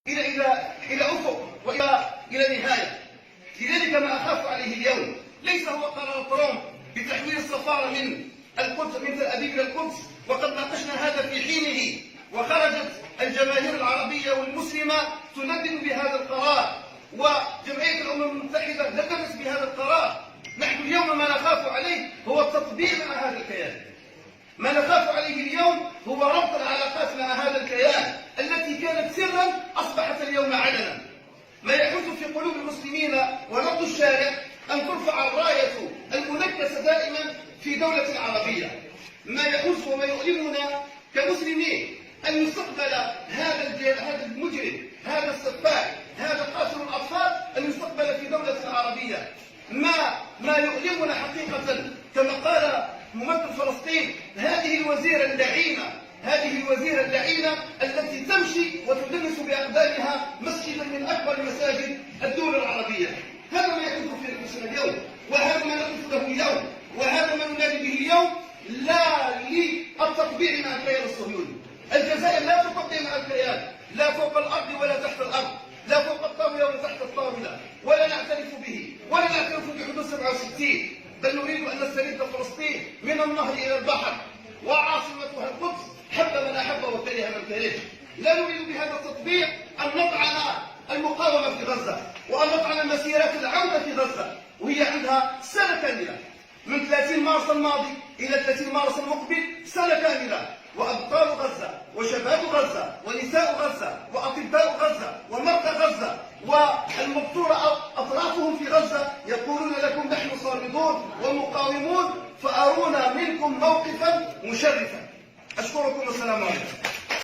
إلى أفق وإلى نهاية. لذلك ما أخاف عليه اليوم ليس هو قرار ترامب بتحويل السفارة من القدس من تل أبيب إلى القدس، وقد ناقشنا هذا في حينه، وخرجت الجماهير العربية والمسلمة تندد بهذا القرار، وجمعية الأمم المتحدة نددت بهذا القرار. نحن اليوم ما نخاف عليه هو التطبيع مع هذا الكيان. ما نخاف عليه اليوم هو ربط العلاقات مع هذا الكيان التي كانت سرا أصبحت اليوم علنا. ما يحث في قلوب المسلمين ونبض الشارع أن ترفع الراية المنكسة دائما في دولة عربية. ما يحث وما يؤلمنا كمسلمين أن يستقبل هذا المجرم، هذا السفاح، هذا قاتل الأطفال، أن يستقبل في دولة عربية. ما يؤلمنا حقيقة كما قال ممثل فلسطين، هذه الوزيرة اللعينة التي تمشي وتدنس بأقدامها مسجدا من أكبر مساجد الدول العربية. هذا ما يحدث في أنفسنا اليوم، وهذا ما نقف له اليوم، وهذا ما ننادي به اليوم. لا للتطبيع مع الكيان الصهيوني. الجزائر لا تطبع مع الكيان، لا فوق الأرض ولا تحت الأرض، لا فوق الطاولة ولا تحت الطاولة، ولا نعترف به ولا نعترف بحدود 67، بل نريد أن نسترد فلسطين من النهر إلى البحر وعاصمتها القدس، حب من أحب وكره من كره. لا نريد بهذا التطبيع أن نطعن المقاومة في غزة، وأن نطعن مسيرات العودة في غزة، وهي عندها سنة كاملة من 30 مارس الماضي إلى 30 مارس المقبل، سنة كاملة. وأبطال غزة وشباب غزة ونساء غزة